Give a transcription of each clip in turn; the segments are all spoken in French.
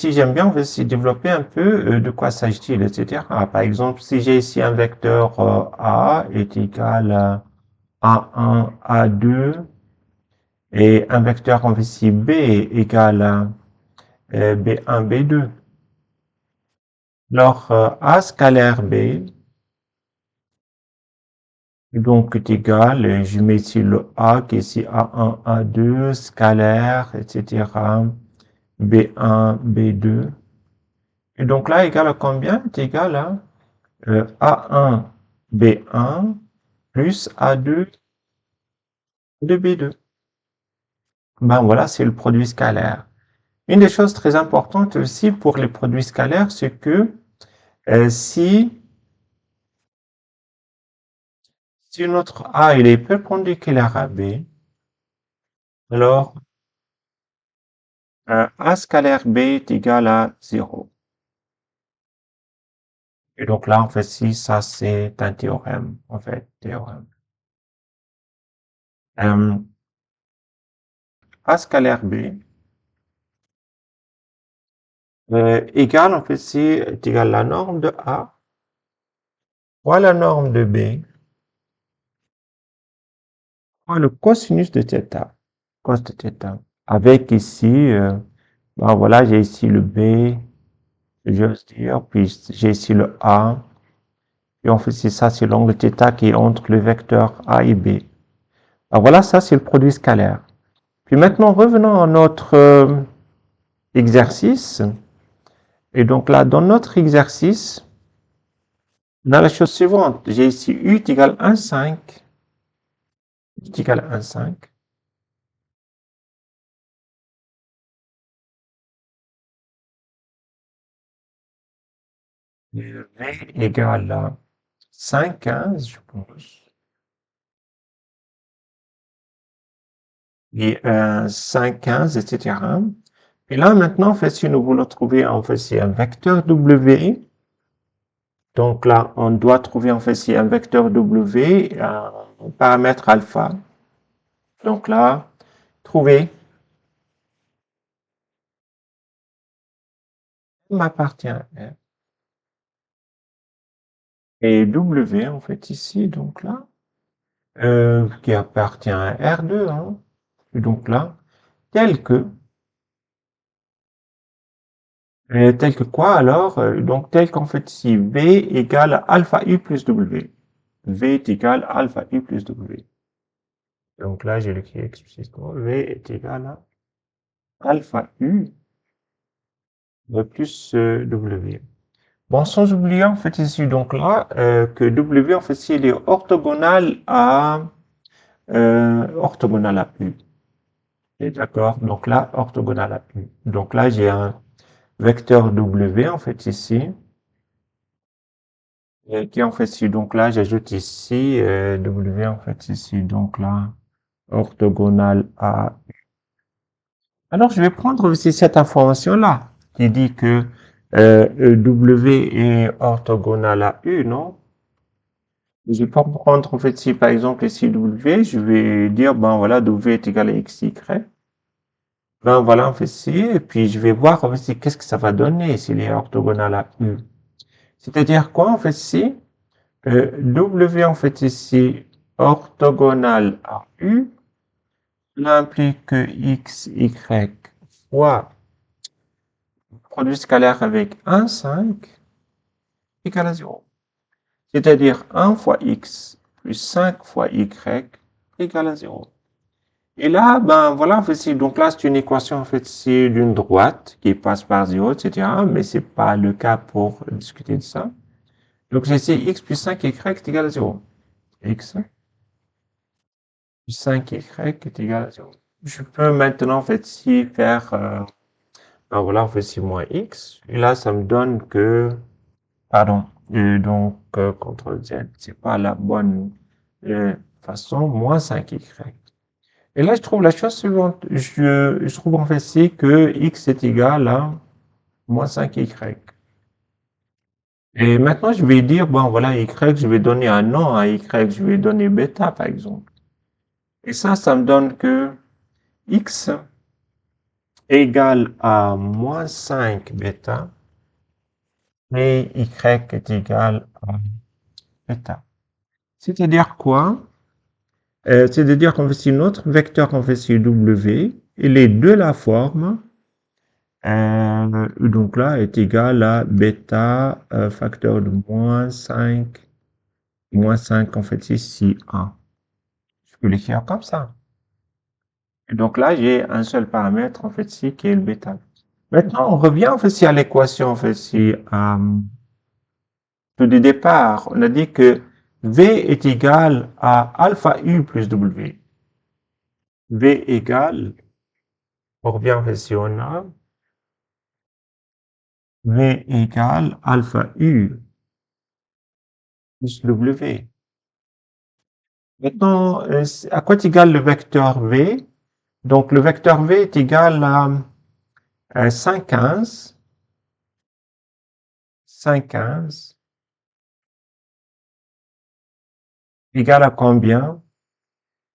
Si j'aime bien, on va essayer de développer un peu de quoi s'agit-il, etc. Par exemple, si j'ai ici un vecteur A est égal à A1, A2, et un vecteur, on va ici B est égal à B1, B2. Alors, A scalaire B, donc est égal, je mets ici le A qui est ici A1, A2, scalaire, etc. B1, B2. Et donc là, égal à combien? C'est égal à A1, B1 plus A2 de B2. Ben voilà, c'est le produit scalaire. Une des choses très importantes aussi pour les produits scalaires, c'est que si notre A il est perpendiculaire à B, alors A scalaire B est égal à 0. Et donc là, en fait, si ça c'est un théorème, en fait, théorème. A scalaire B égale, en fait, c'est égal à la norme de A fois la norme de B fois le cosinus de θ. Cos de θ. Avec ici, ben voilà, j'ai ici le B, j'ose dire, puis j'ai ici le A. Et en fait, c'est ça, c'est l'angle θ qui est entre le vecteur A et B. Alors voilà, ça c'est le produit scalaire. Puis maintenant, revenons à notre exercice. Et donc là, dans notre exercice, on a la chose suivante. J'ai ici U est égal à 1,5. U est égal à 1,5. Et V égale à 5,15, je pense. Et 5,15, etc. Et là, maintenant, en fait, si nous voulons trouver, en fait, c'est un vecteur W. Donc là, on doit trouver, en fait, c'est un vecteur W, un paramètre alpha. Donc là, trouver m'appartient à R. Et W, en fait, ici, donc là, qui appartient à R2, hein. Et donc là, tel que, tel que quoi alors? Donc tel qu'en fait, si V égale alpha U plus W. V est égal à alpha U plus W. Donc là, j'ai l'écrit explicitement. V est égal à alpha U plus W. Bon, sans oublier en fait ici, donc là, que W, en fait, si il est orthogonal à U. Et d'accord? Donc là, orthogonal à U. Donc là, j'ai un vecteur W, en fait, ici, qui en fait ici, donc là, j'ajoute ici W, en fait, ici, donc là, orthogonal à U. Alors, je vais prendre aussi cette information-là, qui dit que W est orthogonal à U, non? Je vais pas prendre, en fait, si par exemple ici W, je vais dire, ben voilà, W est égal à XY. Ben voilà, en fait, si, et puis je vais voir, en fait, si, qu'est-ce que ça va donner s'il est orthogonal à U. C'est-à-dire quoi, en fait, si W, en fait, ici, orthogonal à U, cela implique que X, Y fois produit scalaire avec 1, 5 égale à 0. C'est-à-dire 1 fois X plus 5 fois Y égale à 0. Et là, ben voilà, en fait, donc là, c'est une équation, en fait, c'est d'une droite qui passe par 0, etc. Mais c'est pas le cas pour discuter de ça. Donc, j'ai ici X plus 5Y est égal à 0. X plus 5Y est égal à 0. Je peux maintenant, en fait, si faire, ben voilà, en fait, si moins X. Et là, ça me donne que, pardon, donc, CTRL Z, c'est pas la bonne façon, moins 5Y. Et là, je trouve la chose suivante. Je trouve en fait ici que X est égal à moins 5Y. Et maintenant, je vais dire, bon, voilà, Y, je vais donner un nom à Y, je vais donner bêta, par exemple. Et ça me donne que X égale à moins 5 bêta et y est égal à bêta. C'est-à-dire quoi? C'est-à-dire qu'on fait ici notre vecteur qu'on fait ici w, il est de la forme, donc là est égal à bêta facteur de moins 5 en fait ici 1. Je peux l'écrire comme ça. Et donc là, j'ai un seul paramètre en fait ici qui est le bêta. Maintenant, on revient en fait ici à l'équation en fait ici tout du départ. On a dit que V est égal à alpha U plus W. V égale, on revient en fait ici, on a V égale alpha U plus W. Maintenant, à quoi est égal le vecteur V? Donc, le vecteur V est égal à 5, 15, 5, 15, égal à combien?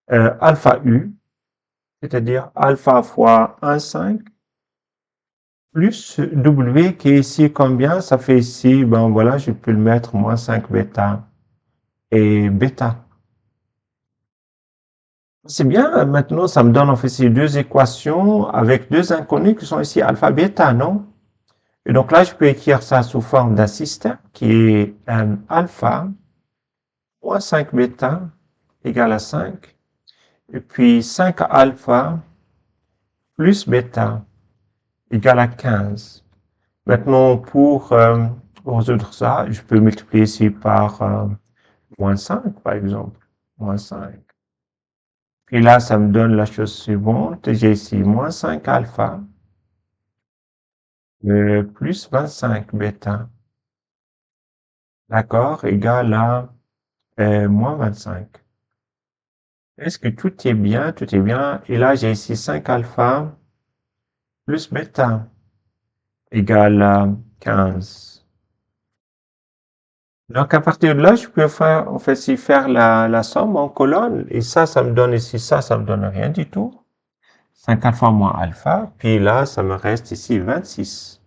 Alpha U, c'est-à-dire alpha fois 1, 5, plus W qui est ici combien? Ça fait ici, ben voilà, je peux le mettre moins 5 bêta et bêta. C'est bien, maintenant ça me donne en fait ces deux équations avec deux inconnus qui sont ici alpha, bêta, non? Et donc là, je peux écrire ça sous forme d'un système qui est alpha moins 5 bêta égale à 5, et puis 5 alpha plus bêta égale à 15. Maintenant, pour résoudre ça, je peux multiplier ici par moins 5, par exemple. Moins 5. Et là, ça me donne la chose suivante. J'ai ici moins 5 alpha plus 25 bêta. D'accord? Égal à moins 25. Est-ce que tout est bien? Tout est bien. Et là, j'ai ici 5 alpha plus bêta égale à 15. Donc, à partir de là, je peux faire, en fait, ici, faire la somme en colonne. Et ça me donne ici, ça me donne rien du tout. 5 alpha moins alpha. Puis là, ça me reste ici 26.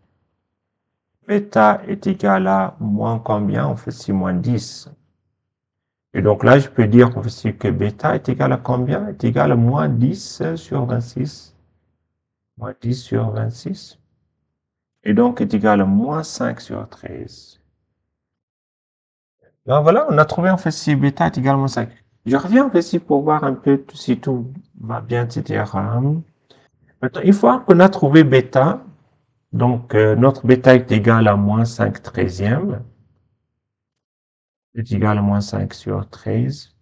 Bêta est égal à moins combien? On fait ici moins 10. Et donc là, je peux dire qu'on fait ici que bêta est égal à combien? Est égal à moins 10 sur 26. Moins 10 sur 26. Et donc est égal à moins 5 sur 13. Ben voilà, on a trouvé en fait si bêta est égal à moins 5. Je reviens en fait ici pour voir un peu si tout va bien, etc. Maintenant, une fois qu'on a trouvé bêta, donc notre bêta est égal à moins 5 treizième, est égal à moins 5 sur 13.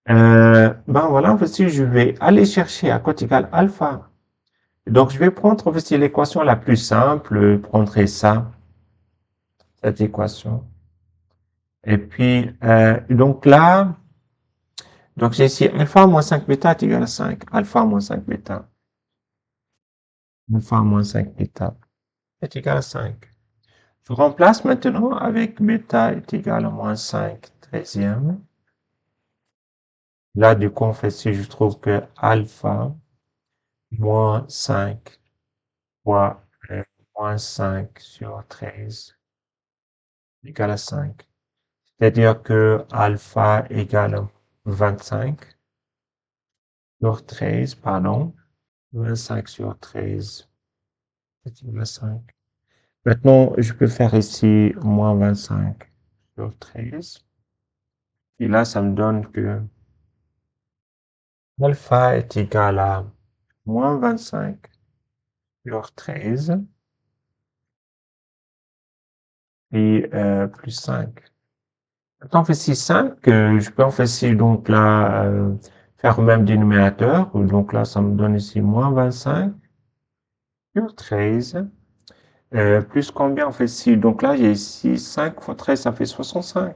Ben voilà, en fait, si je vais aller chercher à quoi égal alpha. Donc, je vais prendre en fait l'équation la plus simple, prendre ça, cette équation. Et puis, donc là, donc j'ai ici alpha moins 5 bêta est égal à 5. Alpha moins 5 bêta. Alpha moins 5 bêta est égal à 5. Je remplace maintenant avec bêta est égal à moins 5 treizième. Là, du coup, en fait, si je trouve que alpha moins 5 fois moins 5 sur 13 égale à 5. C'est-à-dire que alpha égale à 25 sur 13, pardon. 25 sur 13 est égal à 5. Maintenant, je peux faire ici moins 25 sur 13. Et là, ça me donne que alpha est égal à moins 25 sur 13 et plus 5. Maintenant, on fait ici 5. Je peux en faire ici, donc là, faire le même dénominateur. Donc là, ça me donne ici moins 25 sur 13. Plus combien on fait ici? Donc là, j'ai ici 5 fois 13, ça fait 65.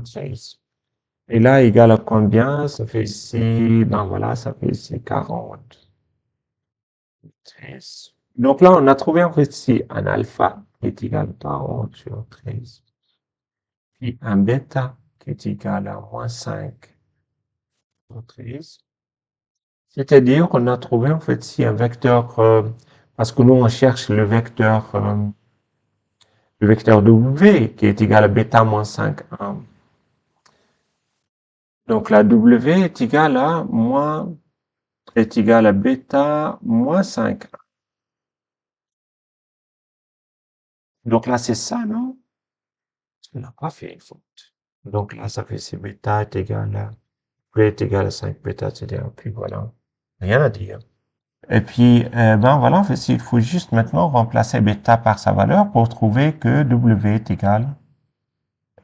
13. Et là, égal à combien? Ça fait ici, ben voilà, ça fait ici 40. 13. Donc là, on a trouvé en fait ici un alpha qui est égal à 40 sur 13. Puis un bêta qui est égal à moins 5 sur 13. C'est-à-dire qu'on a trouvé en fait ici un vecteur, parce que nous on cherche le vecteur W qui est égal à bêta moins 5. Donc la W est égal à bêta moins 5. Donc là c'est ça, non? On n'a pas fait une faute. Donc là ça fait c'est bêta est égal à W est égal à 5 bêta, etc. Puis voilà, rien à dire. Et puis, ben voilà, en fait, il faut juste maintenant remplacer bêta par sa valeur pour trouver que W est égal.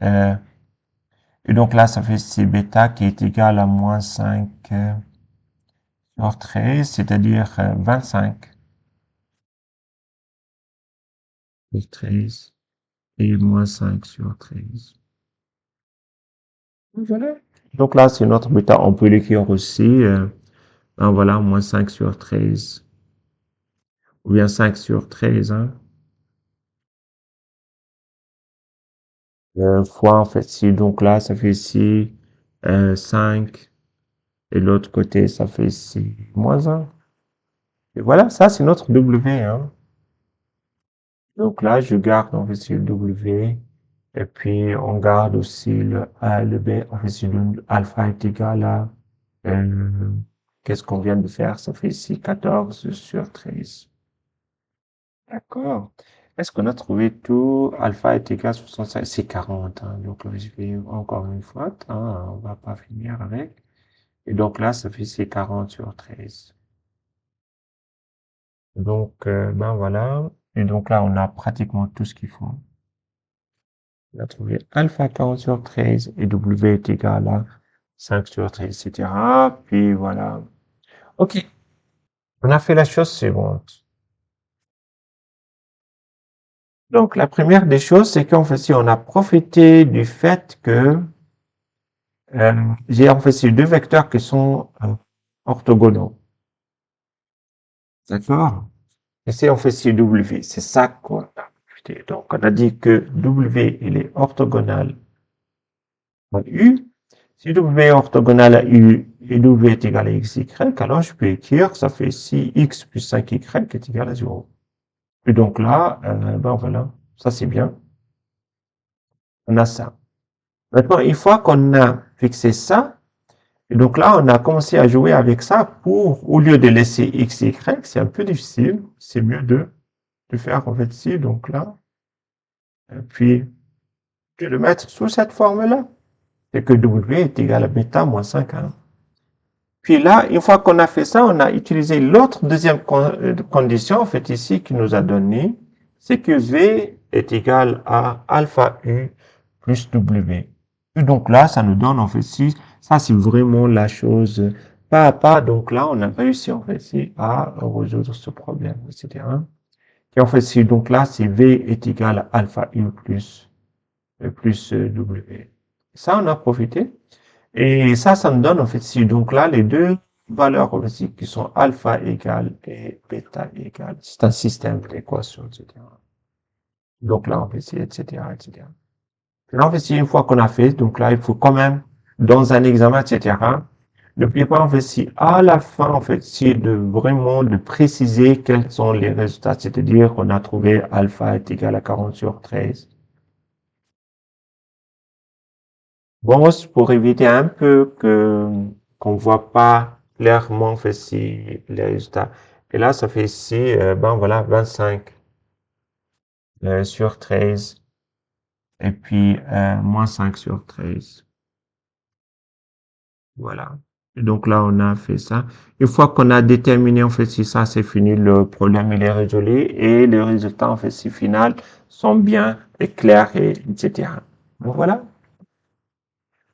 Euh, et donc là, ça fait c'est bêta qui est égal à moins 5 sur 13, c'est-à-dire 25 sur 13 et moins 5 sur 13. Voilà. Donc là, c'est notre bêta. On peut l'écrire aussi. Ben voilà, moins 5 sur 13. Ou bien 5 sur 13, hein. Fois, en fait, si, donc là, ça fait ici 5. Et l'autre côté, ça fait ici moins 1. Et voilà, ça, c'est notre W, hein. Donc là, je garde, en fait, c'est le W. Et puis, on garde aussi le A, le B. En fait, c'est le alpha est égal à, euh, qu'est-ce qu'on vient de faire? Ça fait ici 14 sur 13. D'accord. Est-ce qu'on a trouvé tout? Alpha est égal à 65, c'est 40, hein. Donc, là, je vais encore une fois, hein, on va pas finir avec. Et donc là, ça fait c'est 40 sur 13. Donc, ben voilà. Et donc là, on a pratiquement tout ce qu'il faut. On a trouvé alpha 40 sur 13 et W est égal à 5 sur 13, etc. Puis voilà. OK. On a fait la chose suivante. Donc, la première des choses, c'est qu'en fait, si on a profité du fait que j'ai en fait ces deux vecteurs qui sont orthogonaux. D'accord? Et c'est en fait c'est W. C'est ça qu'on a profité. Donc, on a dit que W, il est orthogonal à U. Si W est orthogonal à U et W est égal à XY, alors je peux écrire, ça fait si X plus 5Y est égal à 0. Et donc là, ben voilà, ça c'est bien. On a ça. Maintenant, une fois qu'on a fixé ça, et donc là, on a commencé à jouer avec ça pour, au lieu de laisser XY, c'est un peu difficile, c'est mieux de faire en fait ci, donc là, et puis de le mettre sous cette forme-là. C'est que W est égal à bêta moins 5, hein. Puis là, une fois qu'on a fait ça, on a utilisé l'autre deuxième condition, en fait, ici, qui nous a donné, c'est que V est égal à alpha U plus W. Et donc là, ça nous donne, en fait, si, ça, c'est vraiment la chose pas à pas. Donc là, on a réussi, en fait, ici, à résoudre ce problème, etc. Et en fait, si, donc là, c'est V est égal à alpha U plus W. Ça, on a profité. Et ça nous donne en fait ici, donc là, les deux valeurs aussi qui sont alpha égale et bêta égale. C'est un système d'équations, etc. Donc là, on fait ici, etc., etc. Et là, en fait ici, une fois qu'on a fait, donc là, il faut quand même, dans un examen, etc., n'oubliez pas, en fait, si à la fin, en fait, c'est de vraiment de préciser quels sont les résultats, c'est-à-dire qu'on a trouvé alpha est égal à 40 sur 13. Bon, c'est pour éviter un peu qu'on voit pas clairement fait si les résultats. Et là, ça fait ici, ben voilà, 25 sur 13. Et puis, moins 5 sur 13. Voilà. Et donc là, on a fait ça. Une fois qu'on a déterminé, en fait, si ça, c'est fini, le problème, il est résolu. Et les résultats, en fait, si final, sont bien et clairs, et etc. Donc voilà.